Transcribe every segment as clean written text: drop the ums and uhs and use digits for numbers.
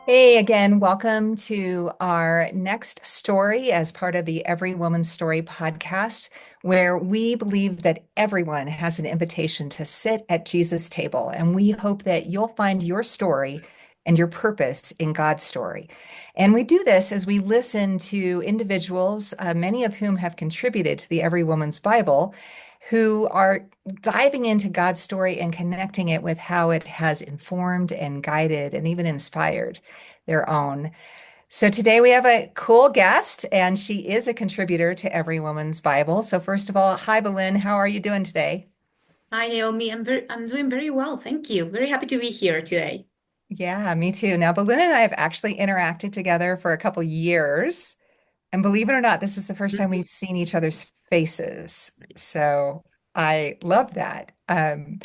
Hey again, welcome to our next story as part of the Every Woman's Story podcast, where we believe that everyone has an invitation to sit at Jesus' table. And we hope that you'll find your story and your purpose in God's story. And we do this as we listen to individuals, many of whom have contributed to the Every Woman's Bible, who are diving into God's story and connecting it with how it has informed and guided and even inspired their own. So today we have a cool guest, and she is a contributor to Every Woman's Bible. So first of all, hi, Belén. How are you doing today? Hi, Naomi. I'm doing very well. Thank you. Very happy to be here today. Yeah, me too. Now, Belén and I have actually interacted together for a couple years. And believe it or not, this is the first time Mhm. we've seen each other's faces. So I love that. And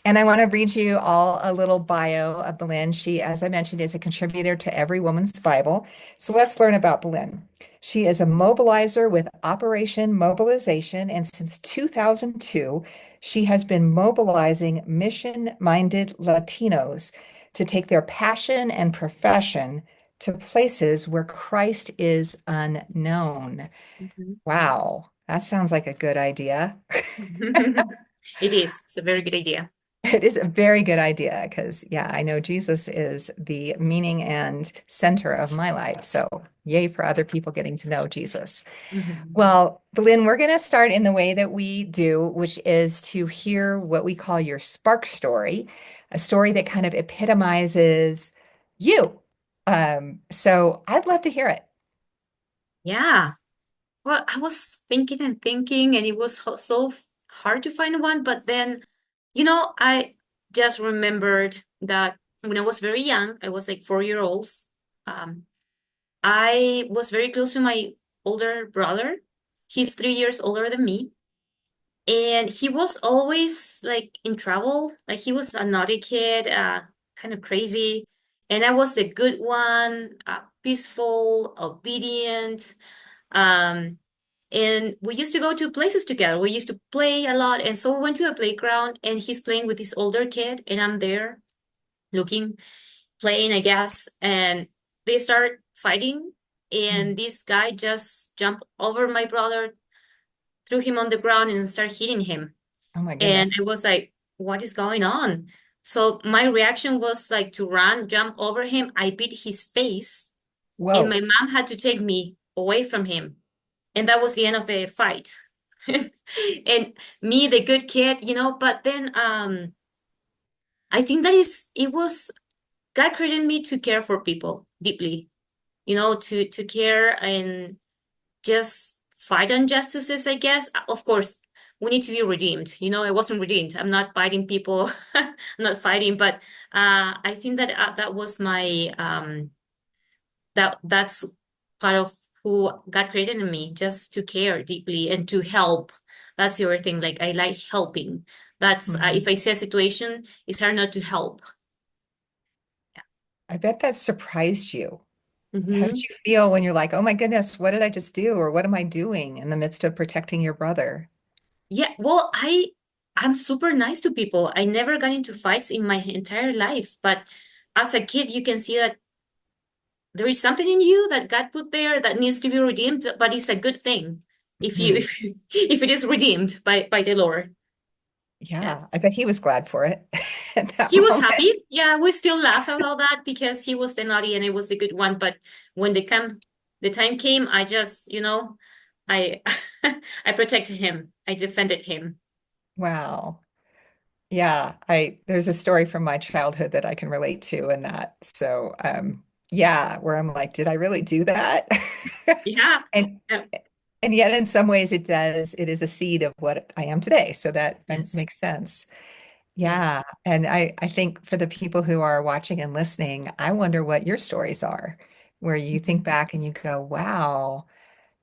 I want to read you all a little bio of Belén. She, as I mentioned, is a contributor to Every Woman's Bible. So let's learn about Belén. She is a mobilizer with Operation Mobilization, and since 2002, she has been mobilizing mission-minded Latinos to take their passion and profession to places where Christ is unknown. Mhm. Wow, that sounds like a good idea. It is. It's a very good idea. It is a very good idea because, yeah, I know Jesus is the meaning and center of my life. So, yay for other people getting to know Jesus. Mhm. Well, Belén, we're going to start in the way that we do, which is to hear what we call your spark story, a story that kind of epitomizes you. So, I'd love to hear it. Yeah. Well, I was thinking and thinking, and it was so hard to find one. But then, I just remembered that when I was very young, I was like 4 year olds. Um, I was very close to my older brother. He's 3 years older than me. And he was always like in trouble. Like he was a naughty kid, kind of crazy. And I was a good one, peaceful, obedient. Um, and we used to go to places together. We used to play a lot. And so we went to a playground and he's playing with this older kid and I'm there looking, playing, I guess. And they start fighting. Mm. And this guy just jumped over my brother, threw him on the ground and started hitting him. Oh my And goodness. I was like, what is going on? So my reaction was like to run, jump over him. I beat his face, and Whoa. my mom had to take me away from him. And that was the end of the fight. And me, the good kid, but then I think it was God created me to care for people deeply, to care and just fight injustices, I guess. Of course, we need to be redeemed. I wasn't redeemed. I'm not biting people. I'm not fighting, but I think that that was my that's part of who God created in me, just to care deeply and to help. That's the other thing. Like I like helping. That's Mhm. if I see a situation, it's hard not to help. I bet that surprised you. How did Hmm. you feel when you're like, oh my goodness, what did I just do? Or what am I doing in the midst of protecting your brother? Yeah, well, I'm super nice to people. I never got into fights in my entire life, but as a kid, you can see that there is something in you that God put there that needs to be redeemed, but it's a good thing if you Hmm. if it is redeemed by the Lord. Yeah, Yes. I bet he was glad for it at that He was moment. happy. Yeah, we still laugh about that because he was the naughty and I was the good one. But when the time came, I just, I I protected him. I defended him. Wow. Yeah, I there's a story from my childhood that I can relate to in that. So, yeah, where I'm like, did I really do that? Yeah. And Uh, and yet in some ways it is a seed of what I am today. So that yes. makes sense. Yes. Yeah. And I think for the people who are watching and listening, I wonder what your stories are, where you think Mhm. back and you go, wow,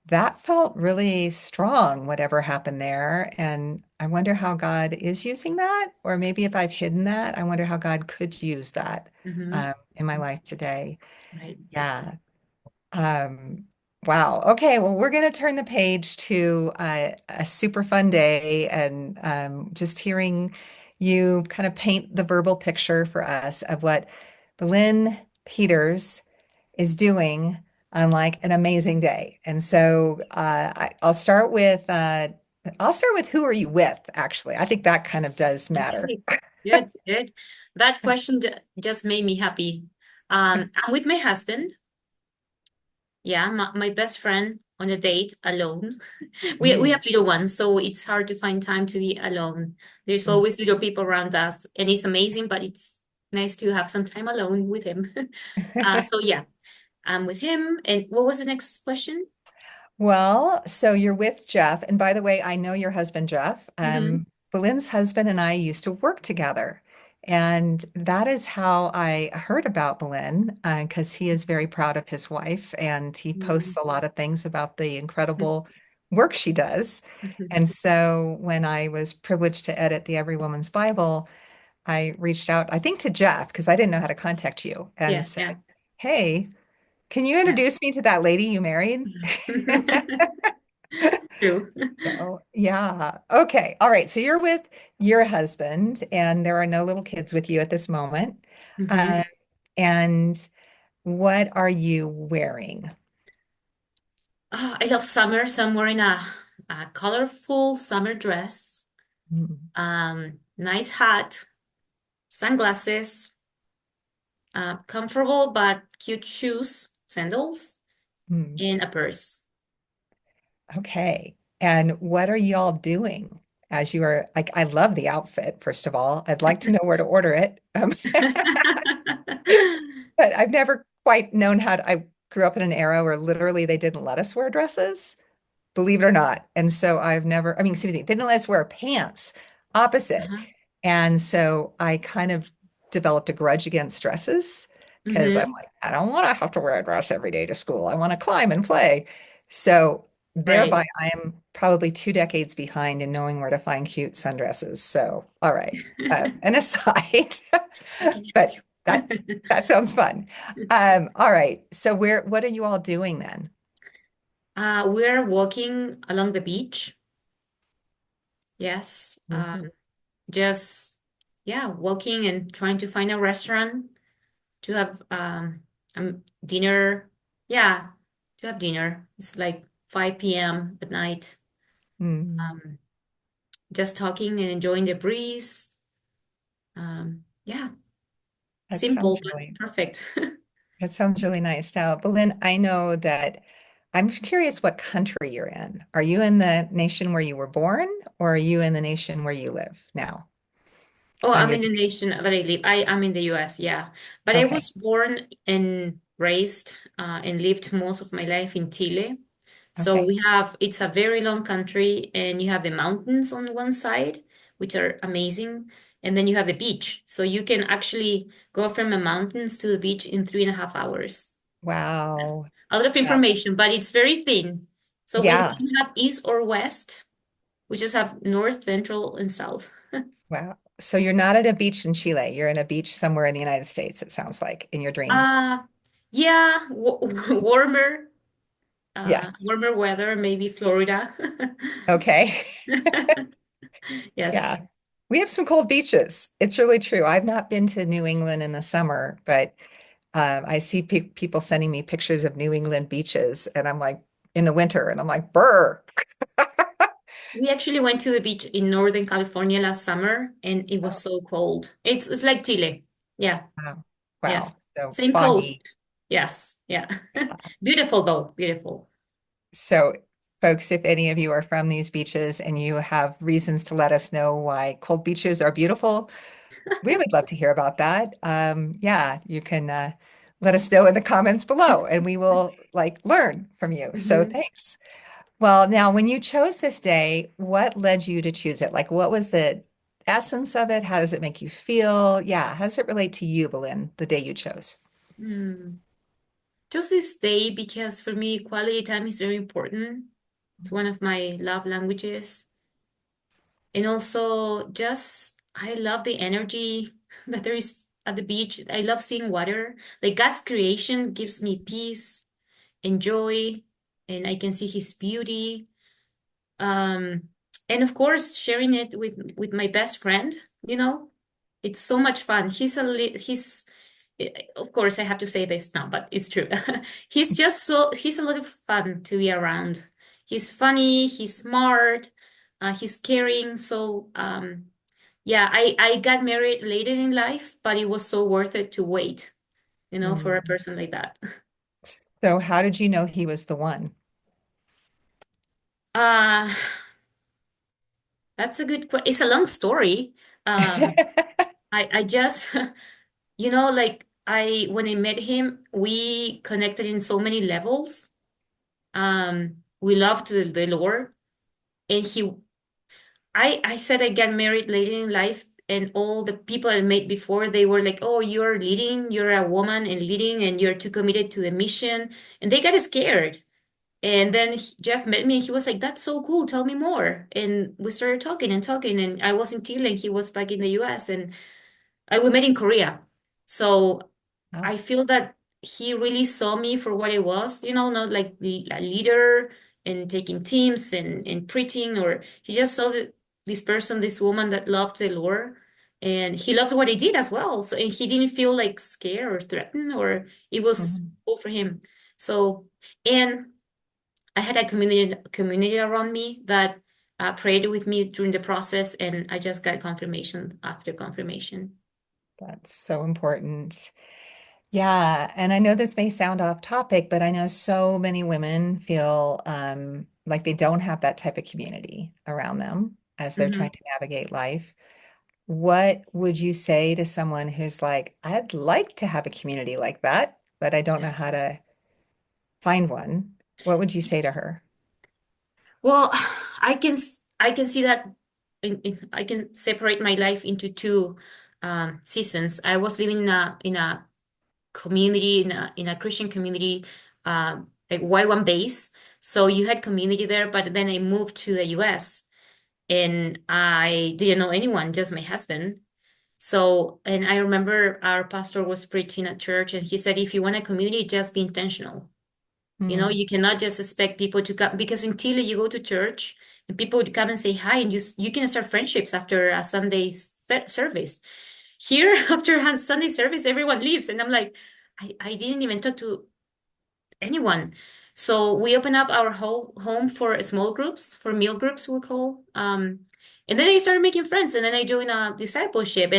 that felt really strong, whatever happened there. And I wonder how God is using that. Or maybe if I've hidden that, I wonder how God could use that Mhm. in my life today. Right. Yeah. Um, wow. Okay. Well, we're going to turn the page to a super fun day and just hearing you kind of paint the verbal picture for us of what Belén Peters is doing on like an amazing day. And so I'll start with who are you with, actually. I think that kind of does matter. Okay, good, good. That question just made me happy. I'm with my husband. Yeah, my best friend on a date alone. We Mm, have little ones, so it's hard to find time to be alone. There's mm. always little people around us, and it's amazing, but it's nice to have some time alone with him. So yeah, I'm with him. And what was the next question? Well, so you're with Jeff. And by the way, I know your husband, Jeff. Mm-hmm. Belinda's husband and I used to work together. And that is how I heard about Belin, because he is very proud of his wife and he posts a lot of things about the incredible work she does. And so when I was privileged to edit the Every Woman's Bible, I reached out, I think to Jeff, because I didn't know how to contact you, and Yeah, yeah, said, Hey, can you yeah. introduce me to that lady you married? True. So, yeah. Okay. All right. So you're with your husband, and there are no little kids with you at this moment. Hmm. Um, and what are you wearing? Oh, I love summer, so I'm wearing a colorful summer dress, Mm, nice hat, sunglasses, comfortable but cute shoes, sandals, mm. and a purse. Okay. And what are y'all doing as you are like, I love the outfit, first of all. I'd like to know where to order it. But I've never quite known how to, I grew up in an era where literally they didn't let us wear dresses, believe it or not. And so I've never, I mean, excuse me, they didn't let us wear pants, opposite. Uh-huh. And so I kind of developed a grudge against dresses because I'm Hmm. like, I don't want to have to wear a dress every day to school. I want to climb and play. So Right. thereby, I am probably 2 decades behind in knowing where to find cute sundresses. So, all right, an aside, I can help but that you. that sounds fun. All right, so what are you all doing then? We're walking along the beach. Yes. Mhm. Just, yeah, walking and trying to find a restaurant to have dinner. Yeah, to have dinner. It's like 5 p.m. at night. Mm, Um, just talking and enjoying the breeze. Yeah, that simple sounds but really perfect. that sounds really nice. Now, Belén, I know that I'm curious what country you're in. Are you in the nation where you were born, or are you in the nation where you live now Oh, on I'm your in the degree? nation that I live. I'm in the US, yeah. But I Okay, was born and raised and lived most of my life in Chile. So okay. it's a very long country, and you have the mountains on one side, which are amazing. And then you have the beach. So you can actually go from the mountains to the beach in 3.5 hours. Yes. Wow. A lot of That's, information, but it's very thin. So we yeah. don't have east or west. We just have north, central, and south. Wow. So you're not at a beach in Chile. You're in a beach somewhere in the United States, it sounds like, in your dream. Uh, yeah, warmer, Yes. warmer weather, maybe Florida. Okay. Yes. Yeah. We have some cold beaches. It's really true. I've not been to New England in the summer, but I see people sending me pictures of New England beaches, and I'm like, in the winter, and I'm like, brr. We actually went to the beach in Northern California last summer, and it was Oh, so cold. It's like Chile. Yeah. wow. Yes. Wow. So Same coast. foggy. Yes. Yeah. Yeah. Beautiful though. Beautiful. So, folks, if any of you are from these beaches and you have reasons to let us know why cold beaches are beautiful, we would love to hear about that. Yeah, you can let us know in the comments below and we will like learn from you. So Hmm. thanks. Well, now when you chose this day, what led you to choose it? Like what was the essence of it? How does it make you feel? Yeah, how does it relate to you, Belén, the day you chose? Mm. Just this day because for me, quality time is very important. It's one of my love languages. And also, just I love the energy that there is at the beach. I love seeing water. Like God's creation gives me peace and joy, and I can see His beauty. Um, and of course, sharing it with my best friend. It's so much fun. He's of course, I have to say this now, but it's true. He's a lot of fun to be around. He's funny, he's smart, he's caring. So, yeah, I got married later in life, but it was so worth it to wait, for a Mm. person like that. So how did you know he was the one? Uh, that's a good question. It's a long story. Um, I just, like when I met him, we connected in so many levels. We loved the Lord, and I said I got married later in life, and all the people I met before, they were like, "Oh, you're leading, you're a woman and leading, and you're too committed to the mission," and they got scared. And then Jeff met me, and he was like, "That's so cool. Tell me more." And we started talking and talking, and I was in Chile, and he was back in the U.S., and we met in Korea. So Wow. I feel that he really saw me for what I was, not like a leader and taking teams and preaching, or he just saw this person, this woman that loved the Lord, and he loved what I did as well. So, and he didn't feel like scared or threatened, or it was Mhm. cool for him. So, and I had a community around me that prayed with me during the process, and I just got confirmation after confirmation. That's so important. Yeah, and I know this may sound off topic, but I know so many women feel like they don't have that type of community around them as they're trying Mhm. to navigate life. What would you say to someone who's like, I'd like to have a community like that, but I don't know how to find one? What would you say to her? Well, I can see that I can separate my life into two seasons. I was living in a community in a Christian community, like Y1 base. So you had community there, but then I moved to the US and I didn't know anyone, just my husband. So, and I remember our pastor was preaching at church and he said, if you want a community, just be intentional. Hmm. You cannot just expect people to come because in Chile you go to church and people would come and say hi, and you can start friendships after a Sunday service. Here, after a Sunday service, everyone leaves, and I'm like, I didn't even talk to anyone. So we open up our whole home for small groups, for meal groups, we call. And then I started making friends, and then I joined a discipleship.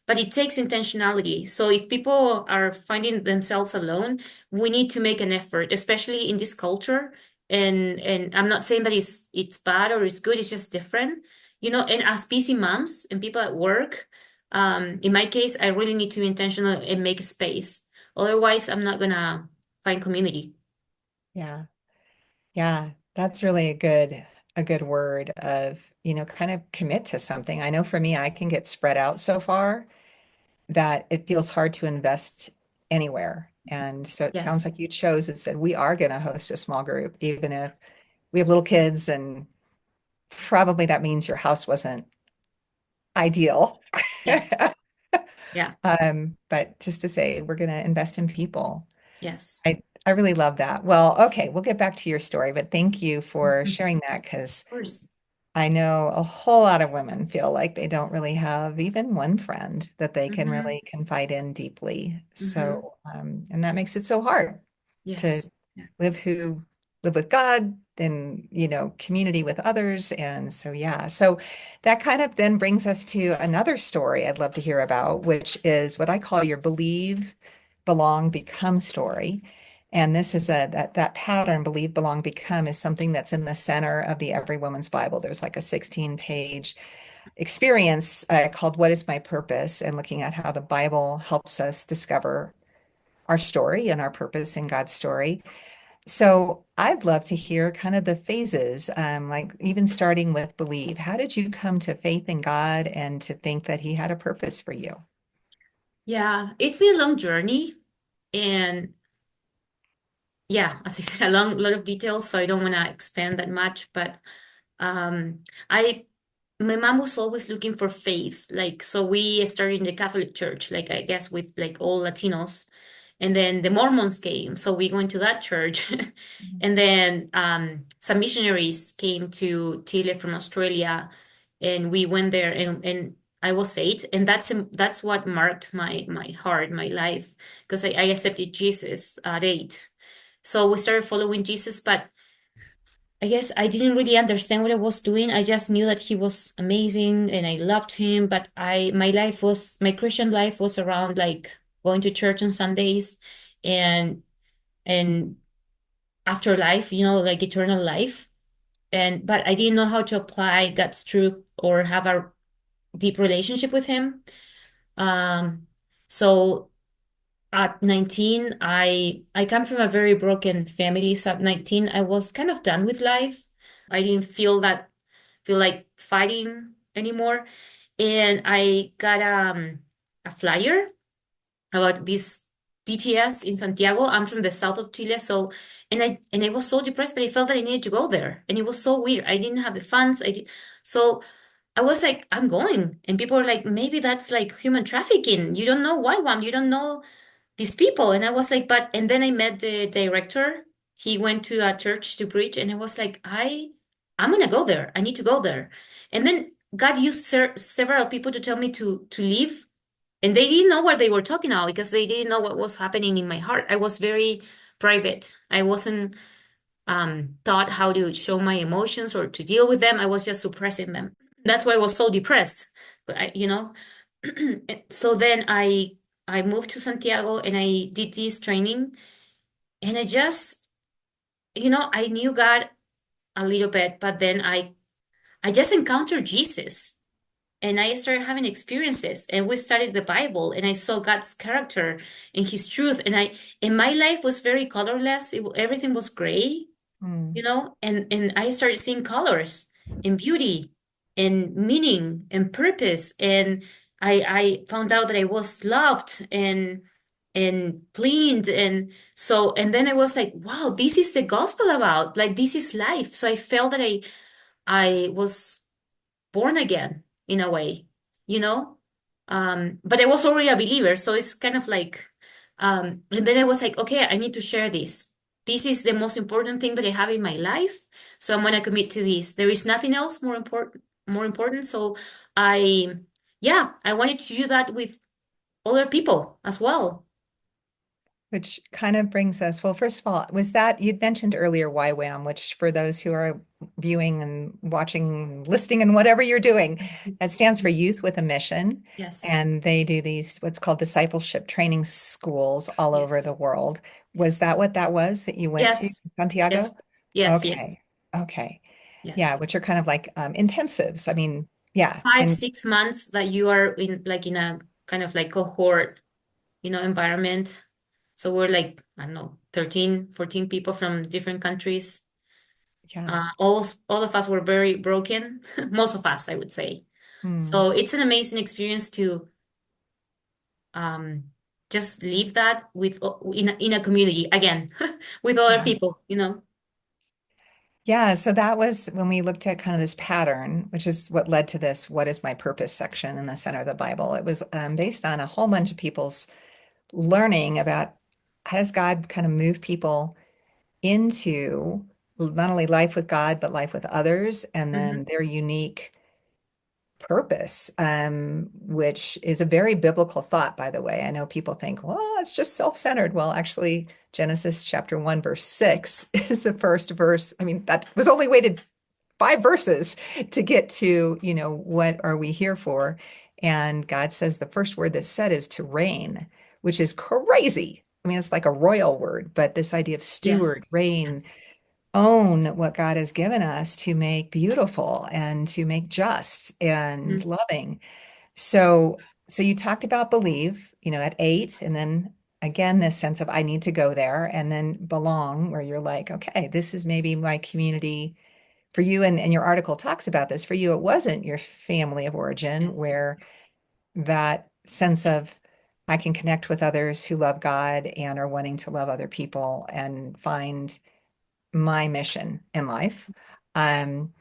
But it takes intentionality. So if people are finding themselves alone, we need to make an effort, especially in this culture. And I'm not saying that it's bad or it's good. It's just different, And as busy moms and people at work, in my case, I really need to be intentional and make space. Otherwise, I'm not gonna find community. Yeah. Yeah. That's really a good word of, kind of commit to something. I know for me, I can get spread out so far that it feels hard to invest anywhere. And so it sounds Yes. like you chose and said, we are going to host a small group, even if we have little kids, and probably that means your house wasn't ideal. Yes. Yeah. But just to say, we're going to invest in people. Yes. I really love that. Well, okay, we'll get back to your story, but thank you for Mhm. sharing that because Of course. I know a whole lot of women feel like they don't really have even one friend that they can Hmm. really confide in deeply. Hmm. So, and that makes it so hard to Yes. Yeah. live who live with God and, community with others. And so, yeah. So that kind of then brings us to another story I'd love to hear about, which is what I call your believe, belong, become story. And this is that pattern, believe, belong, become, is something that's in the center of the Every Woman's Bible. There's like a 16-page experience called What is My Purpose? And looking at how the Bible helps us discover our story and our purpose in God's story. So I'd love to hear kind of the phases, like even starting with believe. How did you come to faith in God and to think that He had a purpose for you? Yeah. It's been a long journey. And yeah, as I said, a lot of details, so I don't want to expand that much. But um, I, my mom was always looking for faith. Like, so we started in the Catholic Church, like I guess with like all Latinos. And then the Mormons came, so we went to that church. And then some missionaries came to Chile from Australia, and we went there. And I was 8, and that's what marked my heart, my life, because I accepted Jesus at 8. So we started following Jesus, but I guess I didn't really understand what I was doing. I just knew that he was amazing and I loved him, but my Christian life was around like going to church on Sundays and and afterlife, like eternal life. But I didn't know how to apply God's truth or have a deep relationship with him. Um, so at 19, I come from a very broken family. So at 19, I was kind of done with life. I didn't feel like fighting anymore. And I got a flyer about this DTS in Santiago. I'm from the south of Chile, so and I was so depressed, but I felt that I needed to go there. And it was so weird. I didn't have the funds. So I was like, I'm going. And people were like, maybe that's like human trafficking. You don't know why one. You don't know these people. And I was like, and then I met the director. He went to a church to preach, and I was like, I'm gonna go there. I need to go there. And then God used several people to tell me to leave, and they didn't know what they were talking about because they didn't know what was happening in my heart. I was very private. I wasn't taught how to show my emotions or to deal with them. I was just suppressing them. That's why I was so depressed. But so then I moved to Santiago and I did this training, and I knew God a little bit, but then I just encountered Jesus and I started having experiences, and we studied the Bible and I saw God's character and his truth, and my life was very colorless. Everything was gray, Mm. and I started seeing colors and beauty and meaning and purpose, and I found out that I was loved and cleaned, and then I was like, wow, this is the gospel about, like, this is life. So I felt that I was born again in a way, you know? But I was already a believer, so it's kind of like, and then I was like, okay, I need to share this. This is the most important thing that I have in my life, so I'm gonna commit to this. There is nothing else more important. So I, yeah, I wanted to do that with other people as well. Which kind of brings us, well, first of all, was that you'd mentioned earlier YWAM, which for those who are viewing and watching, listening, and whatever you're doing, that stands for Youth with a Mission. Yes, And they do these what's called discipleship training schools all over yes, the world. Was yes, that what that was that you went to, yes, yes, Santiago? yes, yes, Okay. Okay. Yeah, yes. which are kind of like intensives. I mean, yeah. Five, And 6 months that you are in, like, in a kind of like cohort, environment. So we're like, I don't know, 13, 14 people from different countries. yeah. All of us were very broken, most of us, I would say. Hmm. So it's an amazing experience to um, just live that in a community again, with other Yeah. people. Yeah, so that was when we looked at kind of this pattern, which is what led to this "What is my purpose" section in the center of the Bible. It was based on a whole bunch of people's learning about how does God kind of move people into not only life with God, but life with others, and then Hmm. their unique purpose, which is a very biblical thought, by the way. I know people think, well, it's just self-centered. Well, actually, Genesis chapter 1, verse 6 is the first verse. I mean, that was only weighted 5 verses to get to, what are we here for? And God says the first word that's said is to reign, which is crazy. I mean, it's like a royal word, but this idea of steward, Yes, reign, yes. own what God has given us to make beautiful and to make just and Mhm. loving. So you talked about believe, at 8, and then again this sense of I need to go there, and then belong, where you're like, okay, this is maybe my community for you. And your article talks about this. For you, it wasn't your family of origin, Yes. where that sense of I can connect with others who love God and are wanting to love other people and find my mission in life, um,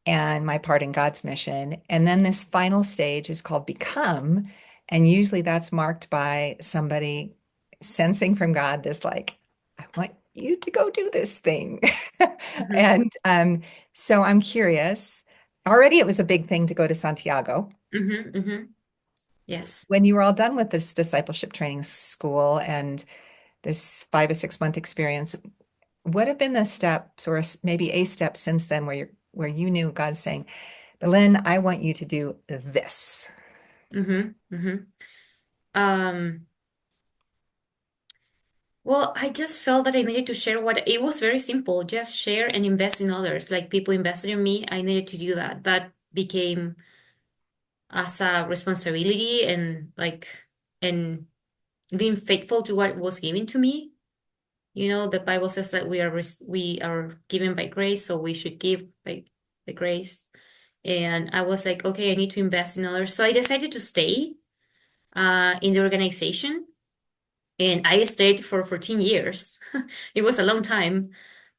and my part in God's mission. And then this final stage is called become. And usually that's marked by somebody sensing from God this, like, I want you to go do this thing. Mhm. And so I'm curious. Already, it was a big thing to go to Santiago. Mm-hmm, mm-hmm. Yes. When you were all done with this discipleship training school and this 5 to 6 month experience, what have been the steps or maybe a step since then where you knew God's saying, Belén, I want you to do this? Mm-hmm, mm-hmm. Um, well, I just felt that I needed to share what it was very simple, just share and invest in others. Like people invested in me, I needed to do that. That became as a responsibility and and being faithful to what was given to me. You know, the Bible says that we are given by grace, so we should give by grace. And I was like, okay, I need to invest in others. So I decided to stay in the organization, and I stayed for 14 years. It was a long time.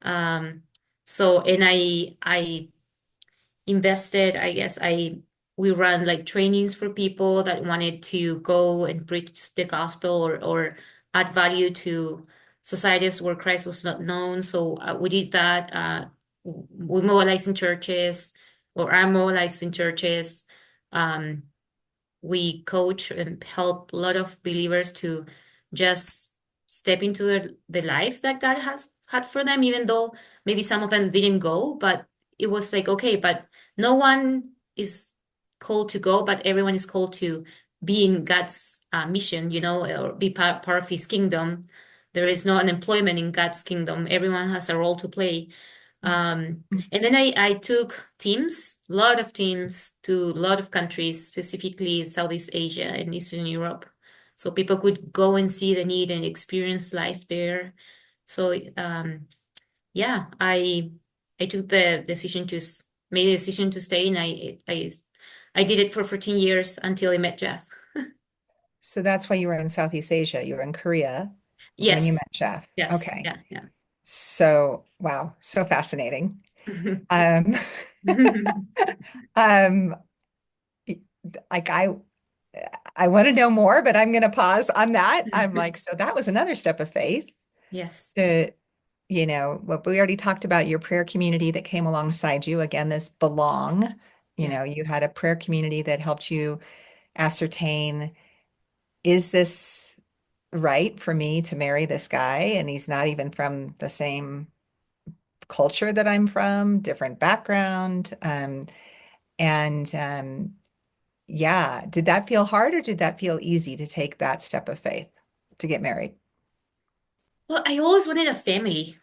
Um, so and I invested, I guess we ran like trainings for people that wanted to go and preach the gospel or add value to societies where Christ was not known. So we did that. We mobilized in churches, or I'm mobilized in churches. Um, we coach and help a lot of believers to just step into the life that God has had for them, even though maybe some of them didn't go, but it was like, okay, but no one is called to go, but everyone is called to be in God's mission, you know, or be part of his kingdom. There is no unemployment in God's kingdom. Everyone has a role to play. And then I took teams, a lot of teams to a lot of countries, specifically Southeast Asia and Eastern Europe. So people could go and see the need and experience life there. So yeah, I took the decision made a decision to stay, and I did it for 14 years until I met Jeff. So that's why you were in Southeast Asia. You were in Korea when you Yes, met Jeff. yes, Okay. yeah, yeah. So, wow, so fascinating. Um, um, like I want to know more, but I'm going to pause on that. I'm like, so that was another step of faith Yes, to, what we already talked about your prayer community that came alongside you. Again, this belong, yeah. you had a prayer community that helped you ascertain, is this right for me to marry this guy? And he's not even from the same culture that I'm from, different background. And Yeah, did that feel hard or did that feel easy to take that step of faith to get married? Well, I always wanted a family.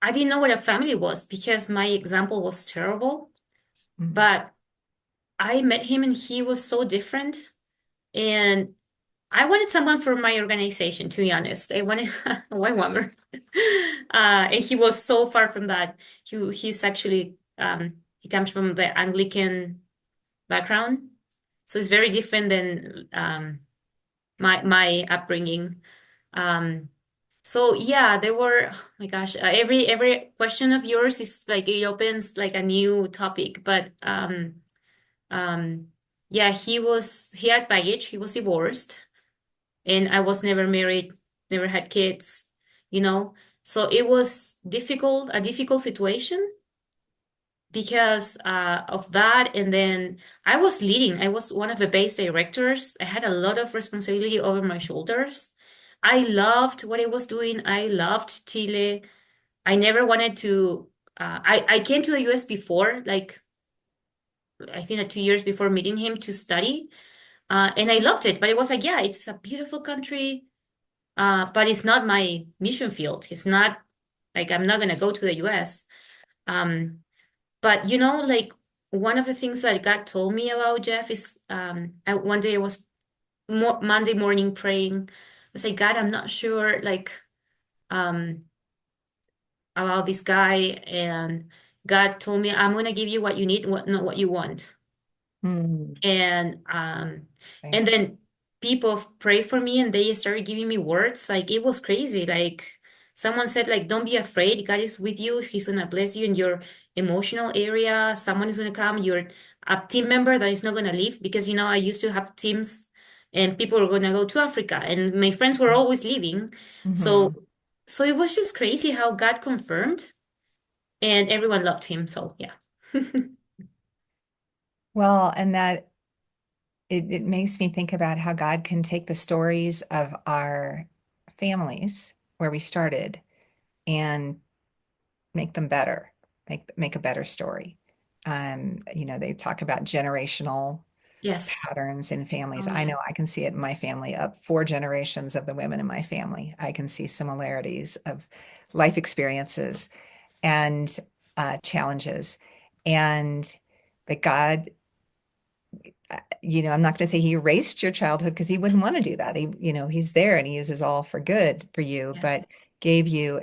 I didn't know what a family was because my example was terrible. Mm. But I met him and he was so different. And I wanted someone for my organization, to be honest. I wanted a white woman. And he was so far from that. He's actually he comes from the Anglican background. So it's very different than my upbringing. Um, so yeah, there were, oh my gosh, every question of yours is like it opens like a new topic. But um, yeah, he had baggage. He was divorced, and I was never married, never had kids, you know. So it was a difficult situation because of that. And then I was leading. I was one of the base directors. I had a lot of responsibility over my shoulders. I loved what I was doing. I loved Chile. I never wanted to. I came to the U.S. before, like I think 2 years before meeting him to study. And I loved it, but it was like, yeah, it's a beautiful country, but it's not my mission field. It's not like I'm not gonna go to the US. Um, but you know, like one of the things that God told me about Jeff is one day I was Monday morning praying. I was like, God, I'm not sure um about this guy, and God told me I'm gonna give you what you need, not what you want. Mm. and Okay. and then people pray for me and they started giving me words. Like it was crazy. Like someone said, like, don't be afraid, God is with you, he's gonna bless you in your emotional area. Someone is gonna come, you're a team member that is not gonna leave, because you know I used to have teams and people were gonna go to Africa and my friends were always leaving. So Hmm. so it was just crazy how God confirmed, and everyone loved him. So yeah. Well, and that it makes me think about how God can take the stories of our families where we started and make them better, make a better story. They talk about generational Yes. patterns in Oh families. I yeah. know I can see it in my family, up 4 generations of the women in my family. I can see similarities of life experiences and challenges. And that God, I'm not going to say he erased your childhood because he wouldn't want to do that. He's there and he uses all for good for you, Yes. but gave you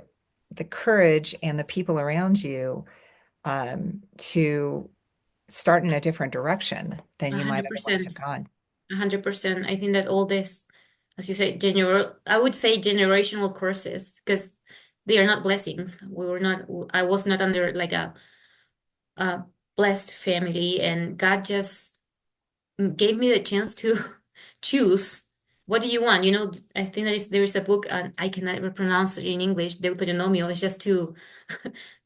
the courage and the people around you to start in a different direction than A you might hundred otherwise have percent. gone. 100%. I think that all this, as you say, I would say generational curses, because they are not blessings. I was not under like a blessed family, and God just gave me the chance to choose. What do you want? I think there is a book, and I cannot ever pronounce it in English, Deuteronomio. It's just to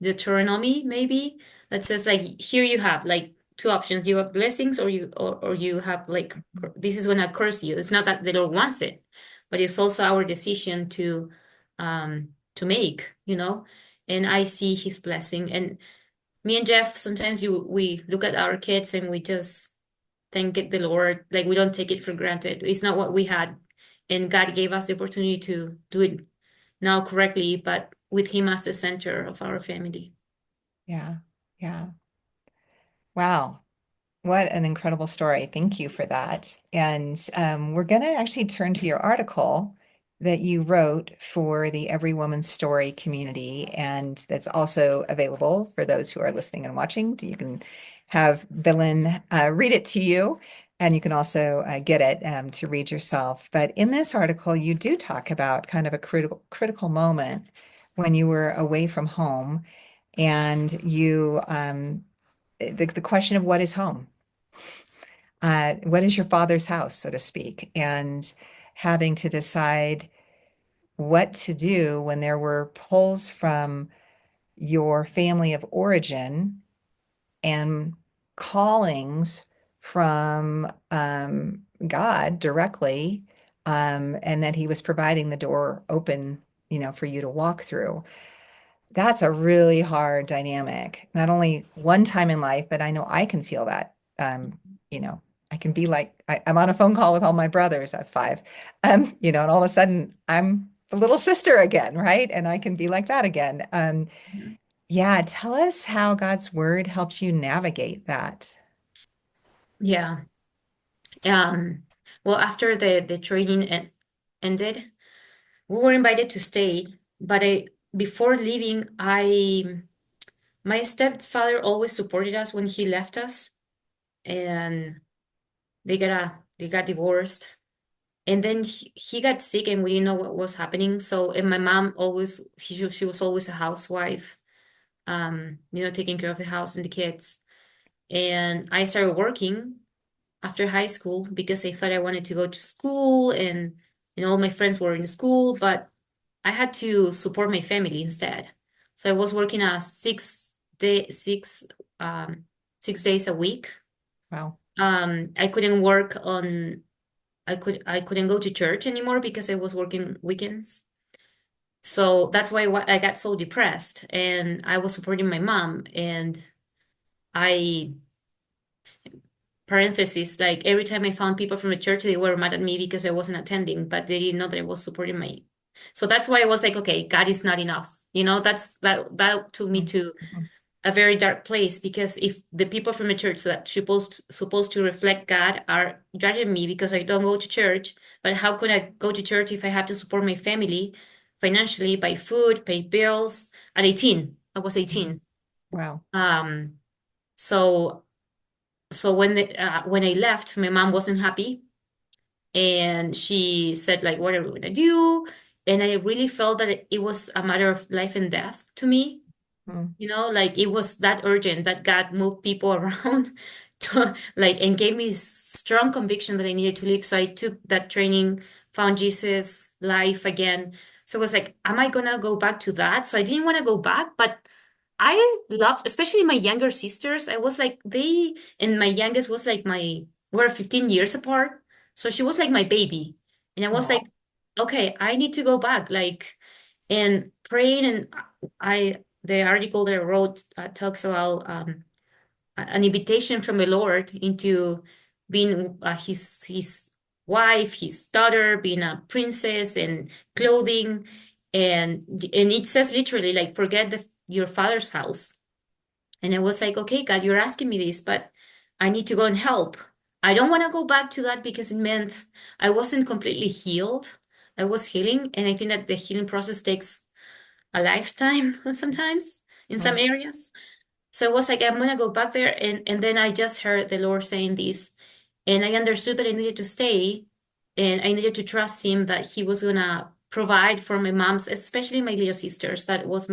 Deuteronomy, maybe, that says like, here you have like two options. You have blessings, or you have like, this is gonna curse you. It's not that the Lord wants it, but it's also our decision to make. And I see his blessing. And me and Jeff, sometimes we look at our kids and we just thank it the Lord. Like, we don't take it for granted. It's not what we had. And God gave us the opportunity to do it now correctly, but with him as the center of our family. Yeah. Yeah. Wow. What an incredible story. Thank you for that. And we're going to actually turn to your article that you wrote for the Every Woman's Story community. And that's also available for those who are listening and watching. You can have Belén read it to you, and you can also get it to read yourself. But in this article, you do talk about kind of a critical moment when you were away from home, and the question of what is home? What is your father's house, so to speak? And having to decide what to do when there were pulls from your family of origin and callings from God directly, and that He was providing the door open, for you to walk through. That's a really hard dynamic. Not only one time in life, but I know I can feel that. You know, I can be like, I'm on a phone call with all my brothers at 5, and all of a sudden I'm the little sister again, right? And I can be like that again. Yeah, tell us how God's word helps you navigate that. Yeah. Um, well, after the training ended, we were invited to stay, but before leaving, my stepfather always supported us when he left us, and they got divorced. And then he got sick, and we didn't know what was happening. So, and my mom she was always a housewife, taking care of the house and the kids. And I started working after high school because I thought I wanted to go to school, and all my friends were in school, but I had to support my family instead. So I was working a 6 days a week. Wow. I couldn't work on I couldn't go to church anymore because I was working weekends. So that's why I got so depressed, and I was supporting my mom. And I parenthesis, like, every time I found people from the church, they were mad at me because I wasn't attending, but they didn't know that I was supporting my. So that's why I was like, okay, God is not enough. That took me to Mhm. a very dark place, because if the people from the church that supposed to reflect God are judging me because I don't go to church, but how could I go to church if I have to support my family financially, buy food, pay bills? At 18, I was Mhm. 18. Wow. Um, so when I left, my mom wasn't happy, and she said, like, what are we gonna do? And I really felt that it was a matter of life and death to me. Mm. Like, it was that urgent that God moved people around to, like, and gave me strong conviction that I needed to leave. So I took that training, found Jesus life again. So it was like, am I gonna go back to that? So I didn't want to go back, but I loved, especially my younger sisters. I was like, and my youngest was like my we're 15 years apart. So she was like my baby. And I was Oh, like, okay, I need to go back. Like, and praying. And the article that I wrote talks about an invitation from the Lord into being his wife, his daughter, being a princess, and clothing. And it says literally, like, forget your father's house. And I was like, okay, God, you're asking me this, but I need to go and help. I don't want to go back to that because it meant I wasn't completely healed. I was healing. And I think that the healing process takes a lifetime sometimes in some mm, areas. So I was like, I'm gonna go back there. And then I just heard the Lord saying this. And I understood that I needed to stay and I needed to trust him that he was gonna provide for my moms, especially my little sisters. That was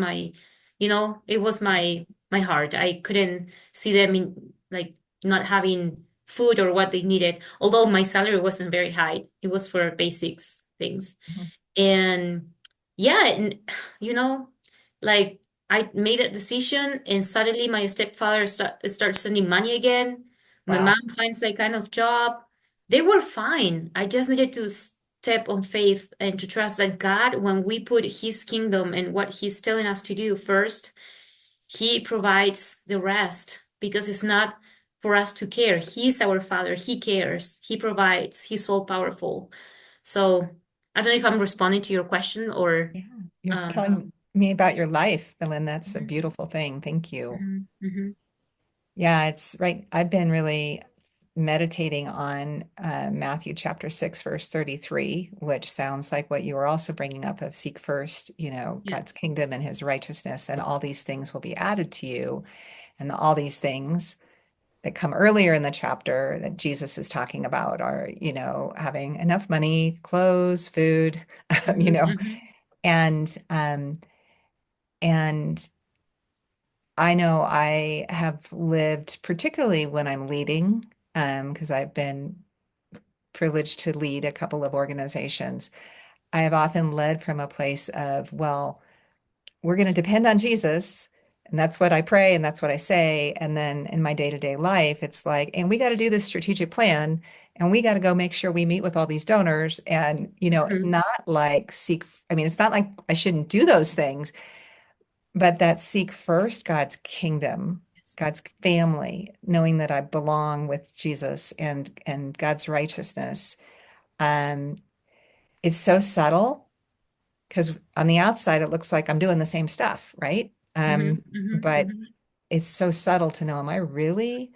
it was my heart. I couldn't see them in like not having food or what they needed, although my salary wasn't very high. It was for basics things. mhm. And yeah, and you know, like I made a decision and suddenly my stepfather starts sending money again. My Wow. mom finds that kind of job. They were fine. I just needed to step on faith and to trust that God, when we put his kingdom and what he's telling us to do first, he provides the rest because it's not for us to care. He's our father. He cares. He provides. He's all powerful. So I don't know if I'm responding to your question or Yeah. You're um telling me about your life, Belén. That's a mhm, beautiful thing. Thank you. mhm, mhm. Yeah, it's right. I've been really meditating on Matthew chapter 6, verse 33, which sounds like what you were also bringing up of seek first, Yeah. God's kingdom and his righteousness, and all these things will be added to you. And all these things that come earlier in the chapter that Jesus is talking about are, having enough money, clothes, food, you Mhm, know, mhm. and and I know I have lived, particularly when I'm leading, because I've been privileged to lead a couple of organizations. I have often led from a place of, well, we're going to depend on Jesus. And that's what I pray and that's what I say. And then in my day-to-day life, it's like, and we got to do this strategic plan and we got to go make sure we meet with all these donors and, Mhm. not like seek, I mean, it's not like I shouldn't do those things, but that seek first God's kingdom, Yes. God's family, knowing that I belong with Jesus and God's righteousness. Um, it's so subtle because on the outside it looks like I'm doing the same stuff, right? Mhm, mhm, But mhm. it's so subtle to know, am I really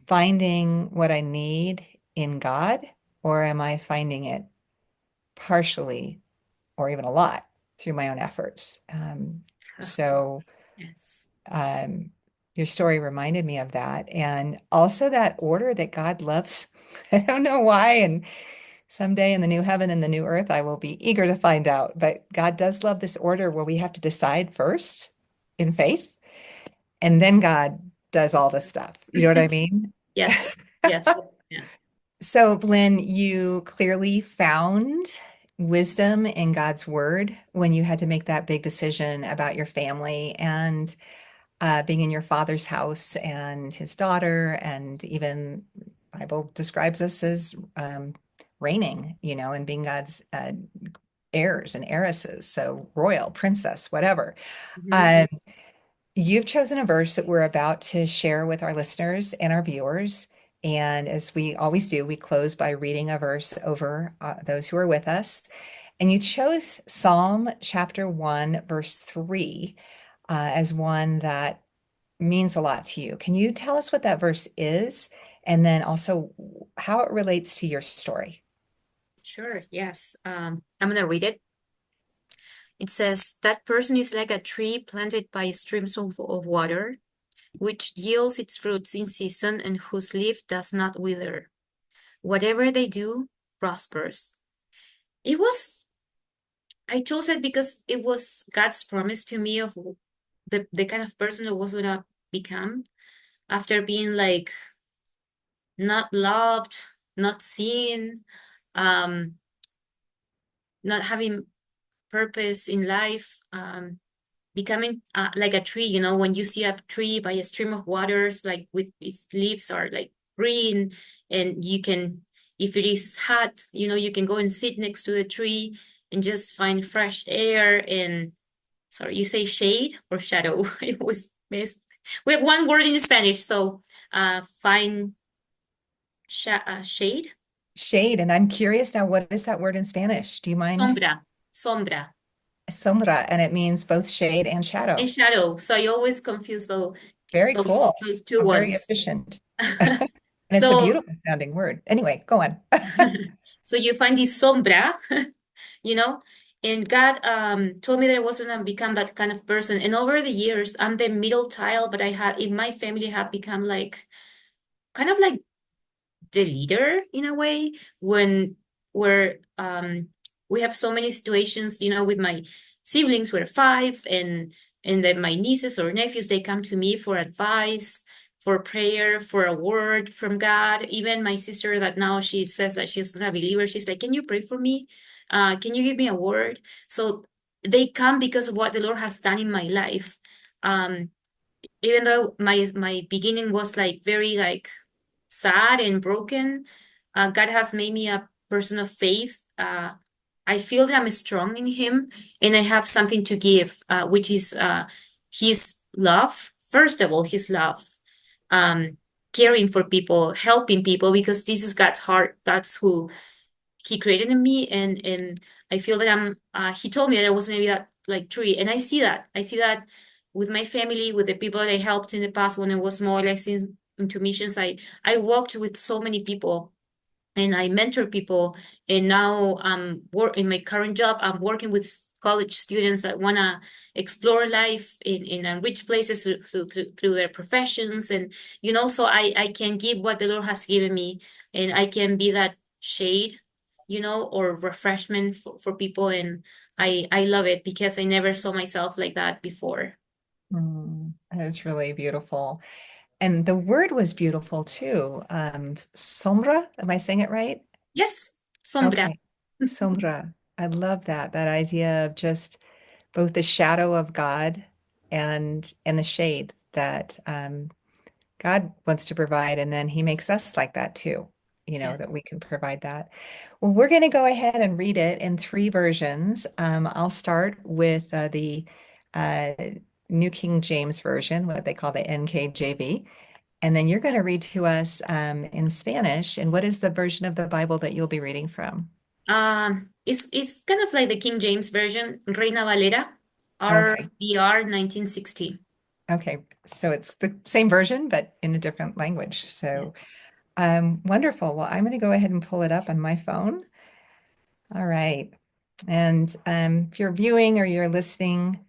finding what I need in God, or am I finding it partially or even a lot through my own efforts? So Yes. um, your story reminded me of that. And also that order that God loves. I don't know why. And someday in the new heaven and the new earth, I will be eager to find out. But God does love this order where we have to decide first in faith, and then God does all the stuff. You know what I mean? Yes. Yes. Yeah. So, Blynn, you clearly found wisdom in God's word when you had to make that big decision about your family and being in your father's house and his daughter, and even Bible describes us as reigning, and being God's heirs and heiresses, so royal, princess, whatever. Mhm. Um, you've chosen a verse that we're about to share with our listeners and our viewers. And as we always do, we close by reading a verse over those who are with us. And you chose Psalm chapter 1, verse 3, as one that means a lot to you. Can you tell us what that verse is and then also how it relates to your story? Sure. Yes. I'm gonna read it. It says, that person is like a tree planted by streams of water, which yields its fruits in season and whose leaf does not wither. Whatever they do prospers. It was, I chose it because it was God's promise to me of the kind of person I was gonna become after being like not loved, not seen, um, not having purpose in life, becoming like a tree. When you see a tree by a stream of waters, like with its leaves are like green, and you can, if it is hot, you can go and sit next to the tree and just find fresh air and, sorry, you say shade or shadow? I always miss. We have one word in Spanish, so find shade, Shade. And I'm curious now, what is that word in Spanish? Do you mind? sombra, sombra, Sombra, and it means both shade and and shadow. shadow. So I always confuse those Very those cool. those two Very ones. efficient. And it's a So beautiful sounding word. Anyway, go on. so you find this sombra, you know, and God told me that I wasn't gonna become that kind of person. And over the years, I'm the middle child, but I had in my family have become like kind of like the leader in a way when where we have so many situations, with my siblings. We're five, and then my nieces or nephews, they come to me for advice, for prayer, for a word from God. Even my sister, that now she says that she's not a believer, she's like, can you pray for me? Can you give me a word? So they come because of what the Lord has done in my life. um Even though my beginning was like very like sad and broken, God has made me a person of faith. I feel that I'm strong in Him, and I have something to give, which is His love. First of all, His love, um, caring for people, helping people, because this is God's heart. That's who He created in me, and I feel that I'm. He told me that I was gonna be that like tree, and I see that. I see that with my family, with the people that I helped in the past when I was small, like since into missions. I worked with so many people, and I mentor people. And now I'm work in my current job. I'm working with college students that wanna explore life in rich places through their professions, and so I can give what the Lord has given me, and I can be that shade, or refreshment for people, and I love it because I never saw myself like that before. That is really beautiful. And the word was beautiful too. Sombra, am I saying it right? Yes, sombra. Okay. Sombra. I love that. That idea of just both the shadow of God and the shade that God wants to provide, and then He makes us like that too, that Yes. we can provide that. Well, we're going to go ahead and read it in three versions. I'll start with the uh, New King James Version, what they call the NKJV, and then you're going to read to us in Spanish. And what is the version of the Bible that you'll be reading from? It's kind of like the King James version, Reina Valera, Okay. RVR 1960. Okay. So it's the same version, but in a different language. Yes. So wonderful. Well, I'm going to go ahead and pull it up on my phone. All right. And if you're viewing or you're listening,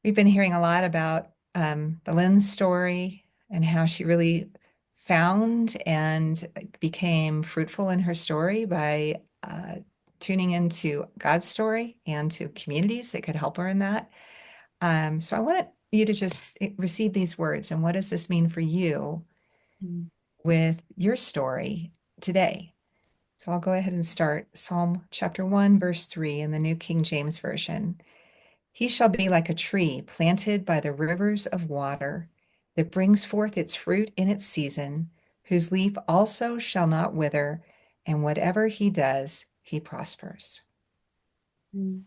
we've been hearing a lot about Belén's story and how she really found and became fruitful in her story by tuning into God's story and to communities that could help her in that. So I want you to just receive these words. And what does this mean for you Mm. with your story today? So I'll go ahead and start Psalm chapter 1, verse 3 in the New King James Version. He shall be like a tree planted by the rivers of water that brings forth its fruit in its season, whose leaf also shall not wither, and whatever he does, he prospers. Mm.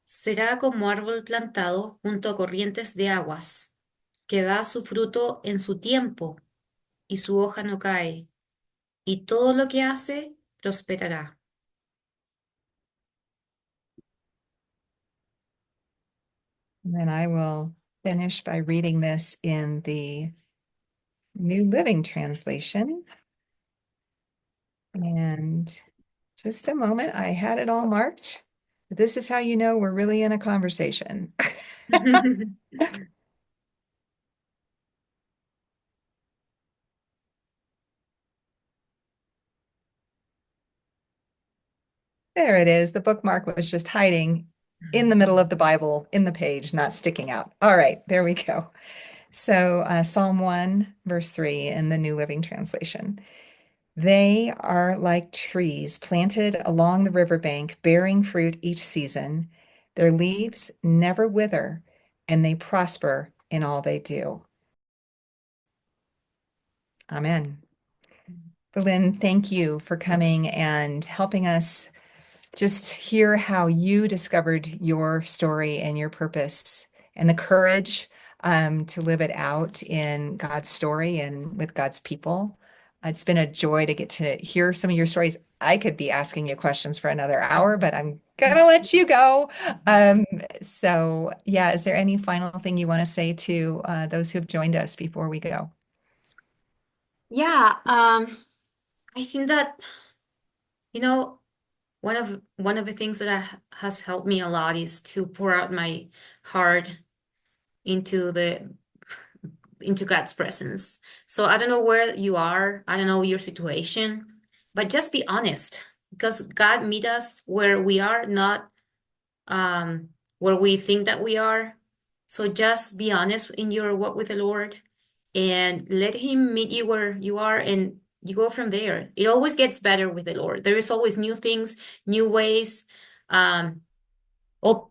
Será como árbol plantado junto a corrientes de aguas, que da su fruto en su tiempo, y su hoja no cae, y todo lo que hace prosperará. And then I will finish by reading this in the New Living Translation. And just a moment, I had it all marked. This is how you know we're really in a conversation. There it is. The bookmark was just hiding in the middle of the Bible, in the page, not sticking out. All right, there we go. So, Psalm 1, verse 3 in the New Living Translation. They are like trees planted along the riverbank, bearing fruit each season. Their leaves never wither, and they prosper in all they do. Amen. Belén, thank you for coming and helping us just hear how you discovered your story and your purpose and the courage to live it out in God's story and with God's people. It's been a joy to get to hear some of your stories. I could be asking you questions for another hour, but I'm gonna let you go. Um, yeah, is there any final thing you want to say to those who have joined us before we go? Yeah, I think that, you know, one of the things that has helped me a lot is to pour out my heart into the into God's presence. So I don't know where you are, I don't know your situation, but just be honest because God meet us where we are, not where we think that we are. So just be honest in your walk with the Lord and let Him meet you where you are and you go from there. It always gets better with the Lord. There is always new things, new ways. Um,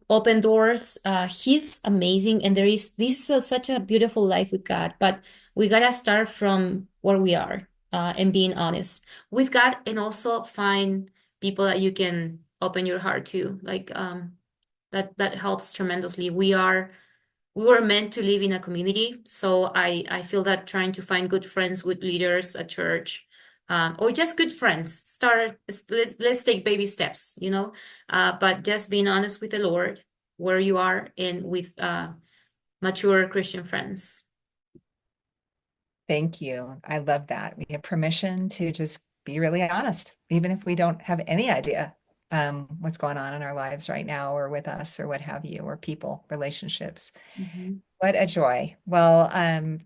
open doors. He's amazing, and there is this is such a beautiful life with God. But we gotta start from where we are and being honest with God, and also find people that you can open your heart to. Like that helps tremendously. We were meant to live in a community. So I feel that trying to find good friends, good leaders at church, or just good friends, let's take baby steps, but just being honest with the Lord where you are and with mature Christian friends. Thank you. I love that. We have permission to just be really honest, even if we don't have any idea what's going on in our lives right now or with us or what have you, or people, relationships. Mhm. What a joy. Well,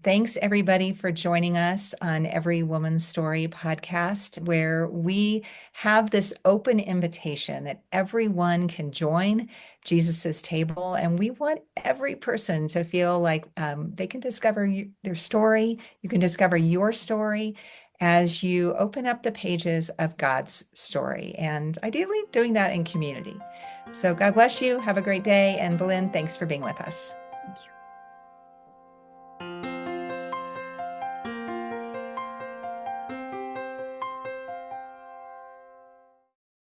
thanks everybody for joining us on Every Woman's Story podcast, where we have this open invitation that everyone can join Jesus's table. And we want every person to feel like they can discover their story. You can discover your story as you open up the pages of God's story, and ideally doing that in community. So God bless you. Have a great day. And Belén, thanks for being with us.